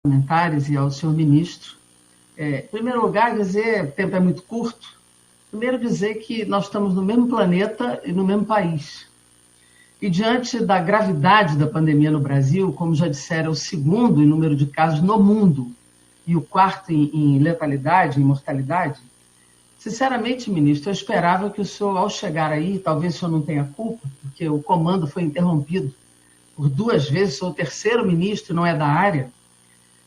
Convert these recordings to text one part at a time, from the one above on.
parlamentares e ao senhor ministro. Em primeiro lugar, dizer, o tempo é muito curto, primeiro dizer que nós estamos no mesmo planeta e no mesmo país. E diante da gravidade da pandemia no Brasil, como já disseram, é o segundo em número de casos no mundo e o quarto em letalidade, em mortalidade, sinceramente, ministro, eu esperava que o senhor, ao chegar aí, talvez o senhor não tenha culpa, porque o comando foi interrompido por 2 vezes, sou o terceiro ministro, não é da área.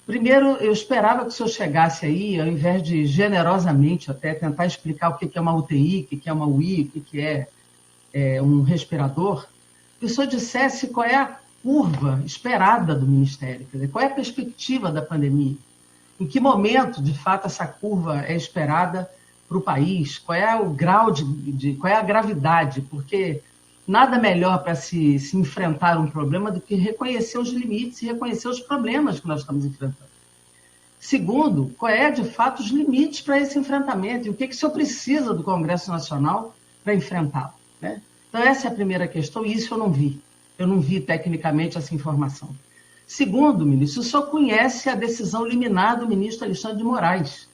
Primeiro, eu esperava que o senhor chegasse aí, ao invés de generosamente até tentar explicar o que é uma UTI, o que é uma UI, o que é um respirador, que o senhor dissesse qual é a curva esperada do Ministério, quer dizer, qual é a perspectiva da pandemia, em que momento, de fato, essa curva é esperada para o país, qual é o grau qual é a gravidade, porque nada melhor para se enfrentar um problema do que reconhecer os limites e reconhecer os problemas que nós estamos enfrentando. Segundo, qual é, de fato, os limites para esse enfrentamento e o que o senhor precisa do Congresso Nacional para enfrentá-lo, né? Então, essa é a primeira questão e isso eu não vi. Eu não vi, tecnicamente, essa informação. Segundo, ministro, o senhor conhece a decisão liminar do ministro Alexandre de Moraes,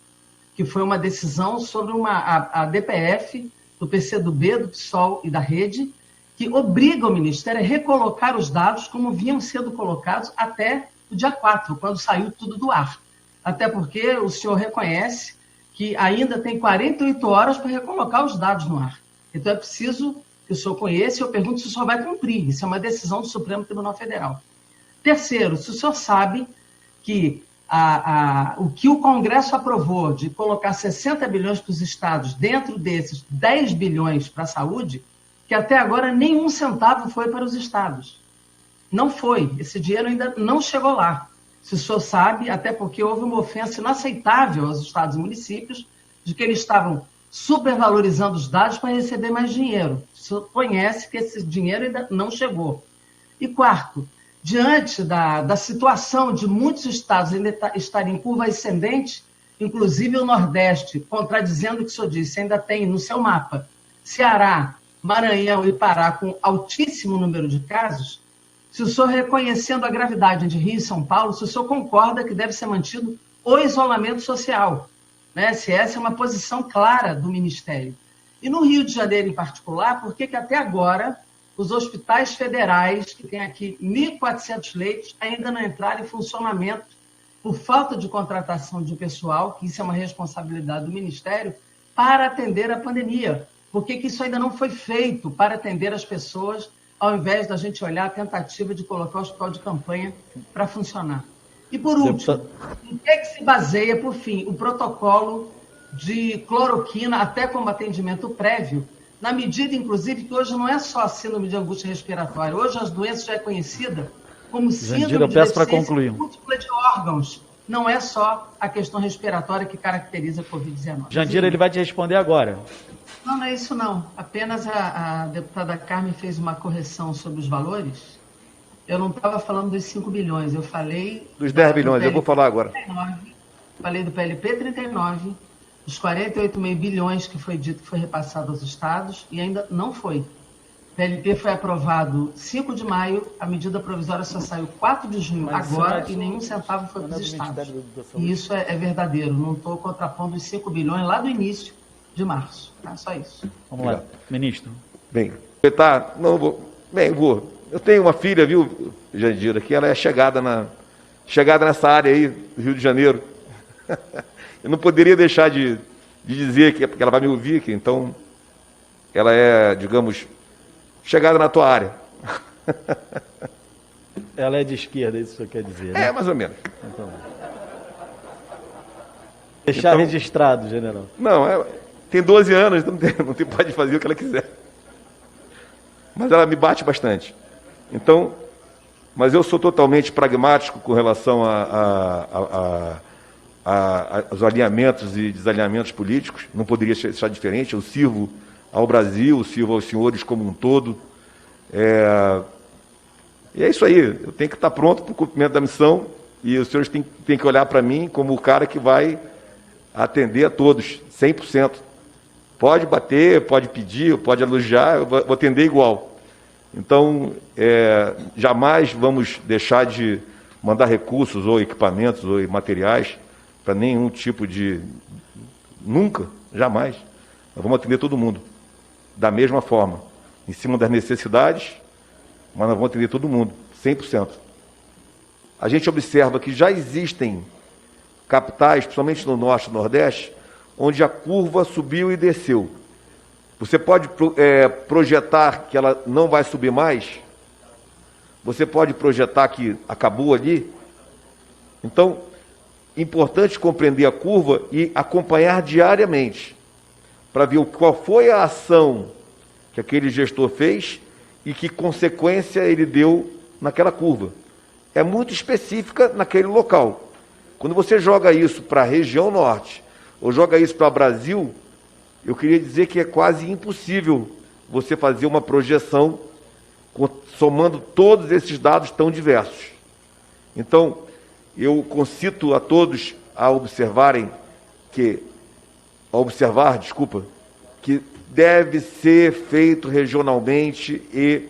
que foi uma decisão sobre a DPF, do PCdoB, do PSOL e da Rede, que obriga o Ministério a recolocar os dados como vinham sendo colocados até o dia 4, quando saiu tudo do ar. Até porque o senhor reconhece que ainda tem 48 horas para recolocar os dados no ar. Então é preciso que o senhor conheça e eu pergunto se o senhor vai cumprir. Isso é uma decisão do Supremo Tribunal Federal. Terceiro, se o senhor sabe que o que o Congresso aprovou de colocar 60 bilhões para os estados, dentro desses 10 bilhões para a saúde, que até agora nenhum centavo foi para os estados. Não foi. Esse dinheiro ainda não chegou lá. Se o senhor sabe, até porque houve uma ofensa inaceitável aos estados e municípios de que eles estavam supervalorizando os dados para receber mais dinheiro. O senhor conhece que esse dinheiro ainda não chegou. E quarto, diante da situação de muitos estados ainda estarem em curva ascendente, inclusive o Nordeste, contradizendo o que o senhor disse, ainda tem no seu mapa Ceará, Maranhão e Pará com altíssimo número de casos, se o senhor, reconhecendo a gravidade de Rio e São Paulo, se o senhor concorda que deve ser mantido o isolamento social, né? Se essa é uma posição clara do Ministério. E no Rio de Janeiro, em particular, por que até agora os hospitais federais, que têm aqui 1.400 leitos, ainda não entraram em funcionamento por falta de contratação de pessoal, que isso é uma responsabilidade do Ministério, para atender a pandemia? Por que isso ainda não foi feito para atender as pessoas, ao invés da gente olhar a tentativa de colocar o hospital de campanha para funcionar? E, por último, em que se baseia, por fim, o protocolo de cloroquina, até como atendimento prévio, na medida, inclusive, que hoje não é só a síndrome de angústia respiratória, hoje as doenças já é conhecida como síndrome de deficiência múltipla de órgãos. Não é só a questão respiratória que caracteriza a Covid-19. Jandira, ele vai te responder agora. Não é isso não. Apenas a deputada Carmen fez uma correção sobre os valores. Eu não estava falando dos 5 bilhões, eu falei... Dos 10 bilhões, eu vou falar agora. 39, falei do PLP 39, dos 48,5 bilhões que foi dito que foi repassado aos estados, e ainda não foi. O PLP foi aprovado 5 de maio, a medida provisória só saiu 4 de junho agora, e nenhum centavo foi para os estados. E isso é verdadeiro, não estou contrapondo os 5 bilhões lá do início de março. Tá? Só isso. Vamos lá, ministro. Bem, eu tenho uma filha, viu, Jandira, que ela é chegada nessa área aí do Rio de Janeiro. Eu não poderia deixar de dizer que ela vai me ouvir, que então ela é, digamos, chegada na tua área. Ela é de esquerda, isso que você quer dizer, né? Mais ou menos. Então, deixar registrado, general. Não, tem 12 anos, pode fazer o que ela quiser. Mas ela me bate bastante. Então, mas eu sou totalmente pragmático com relação aos alinhamentos e desalinhamentos políticos. Não poderia ser diferente. Eu sirvo ao Brasil, sirvo aos senhores como um todo. E é isso aí. Eu tenho que estar pronto para o cumprimento da missão e os senhores têm que olhar para mim como o cara que vai atender a todos, 100%. Pode bater, pode pedir, pode elogiar, eu vou atender igual. Então, jamais vamos deixar de mandar recursos ou equipamentos ou materiais para nenhum tipo de... Nunca, jamais. Nós vamos atender todo mundo, da mesma forma, em cima das necessidades, mas nós vamos atender todo mundo, 100%. A gente observa que já existem capitais, principalmente no Norte e Nordeste, onde a curva subiu e desceu. Você pode projetar que ela não vai subir mais? Você pode projetar que acabou ali? Então, importante compreender a curva e acompanhar diariamente, para ver qual foi a ação que aquele gestor fez e que consequência ele deu naquela curva. É muito específica naquele local. Quando você joga isso para a região norte, ou joga isso para o Brasil, eu queria dizer que é quase impossível você fazer uma projeção somando todos esses dados tão diversos. Então, eu concito a todos a observar, que deve ser feito regionalmente, e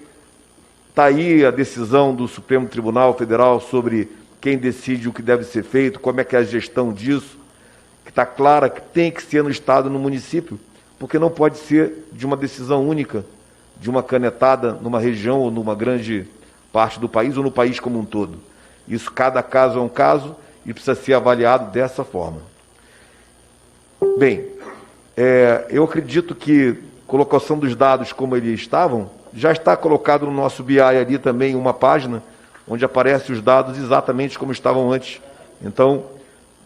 está aí a decisão do Supremo Tribunal Federal sobre quem decide o que deve ser feito, como é que é a gestão disso, que está clara que tem que ser no Estado e no município, porque não pode ser de uma decisão única, de uma canetada numa região ou numa grande parte do país ou no país como um todo. Isso, cada caso é um caso e precisa ser avaliado dessa forma. Bem, eu acredito que a colocação dos dados como eles estavam, já está colocado no nosso BI ali também uma página onde aparecem os dados exatamente como estavam antes. Então,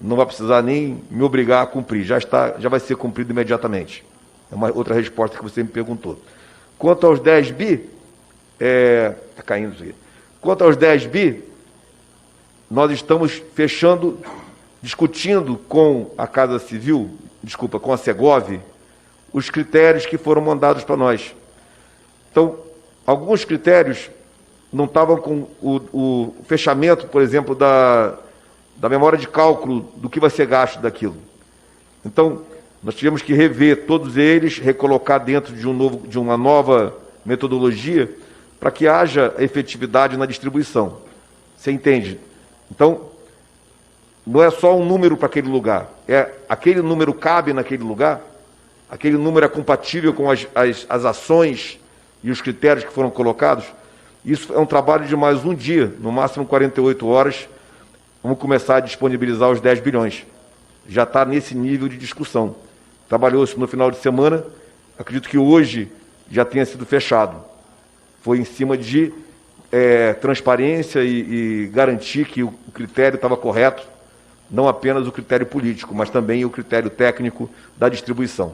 não vai precisar nem me obrigar a cumprir, já vai ser cumprido imediatamente. É uma outra resposta que você me perguntou. Quanto aos 10 bi, está caindo isso aqui. Quanto aos 10 bi, nós estamos discutindo com a Casa Civil, com a Segov, os critérios que foram mandados para nós. Então, alguns critérios não estavam com o fechamento, por exemplo, da memória de cálculo do que vai ser gasto daquilo. Então, nós tivemos que rever todos eles, recolocar dentro de uma nova metodologia para que haja efetividade na distribuição. Você entende? Então, não é só um número para aquele lugar, aquele número cabe naquele lugar, aquele número é compatível com as ações e os critérios que foram colocados. Isso é um trabalho de mais um dia, no máximo 48 horas, vamos começar a disponibilizar os 10 bilhões. Já está nesse nível de discussão. Trabalhou-se no final de semana, acredito que hoje já tenha sido fechado. Foi em cima de transparência e garantir que o critério estava correto, não apenas o critério político, mas também o critério técnico da distribuição.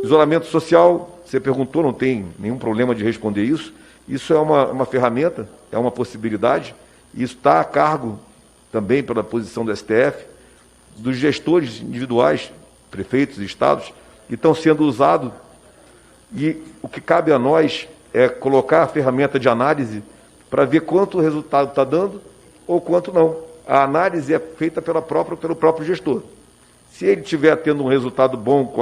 Isolamento social, você perguntou, não tem nenhum problema de responder isso. Isso é uma ferramenta, é uma possibilidade, e isso está a cargo também pela posição do STF, dos gestores individuais, prefeitos e estados, que estão sendo usados, e o que cabe a nós é colocar a ferramenta de análise para ver quanto o resultado está dando ou quanto não. A análise é feita pelo próprio gestor. Se ele estiver tendo um resultado bom com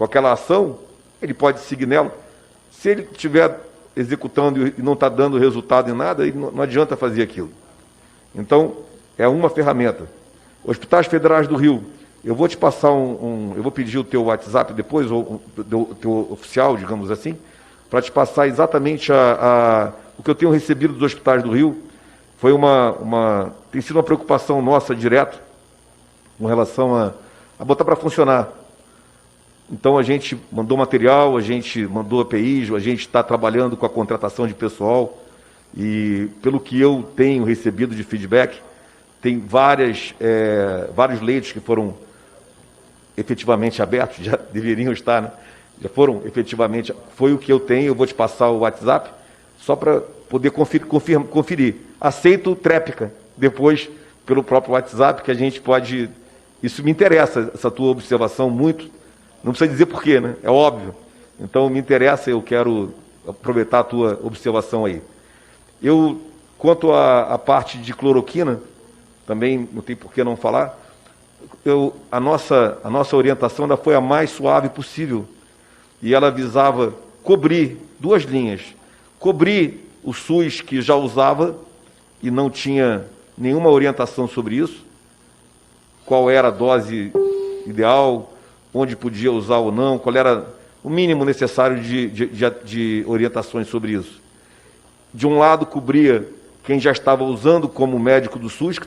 aquela ação, ele pode seguir nela. Se ele estiver executando e não está dando resultado em nada, não adianta fazer aquilo. Então, é uma ferramenta. Hospitais Federais do Rio, eu vou te passar eu vou pedir o teu WhatsApp depois, ou o teu oficial, digamos assim, para te passar exatamente o que eu tenho recebido dos hospitais do Rio. Foi tem sido uma preocupação nossa direto com relação a botar para funcionar. Então a gente mandou material, a gente mandou APIs, a gente está trabalhando com a contratação de pessoal, e pelo que eu tenho recebido de feedback, tem vários leitos que foram efetivamente abertos, já deveriam estar, né? Já foram efetivamente, foi o que eu tenho, eu vou te passar o WhatsApp, só para poder conferir. Aceito tréplica depois pelo próprio WhatsApp, que a gente pode... Isso me interessa, essa tua observação muito, não precisa dizer porquê, né? É óbvio. Então me interessa, eu quero aproveitar a tua observação aí. Quanto à parte de cloroquina, também não tem por que não falar, a nossa orientação ainda foi a mais suave possível, e ela visava cobrir duas linhas. cobrir o SUS que já usava e não tinha nenhuma orientação sobre isso, qual era a dose ideal, onde podia usar ou não, qual era o mínimo necessário de orientações sobre isso. De um lado, cobria quem já estava usando como médico do SUS, que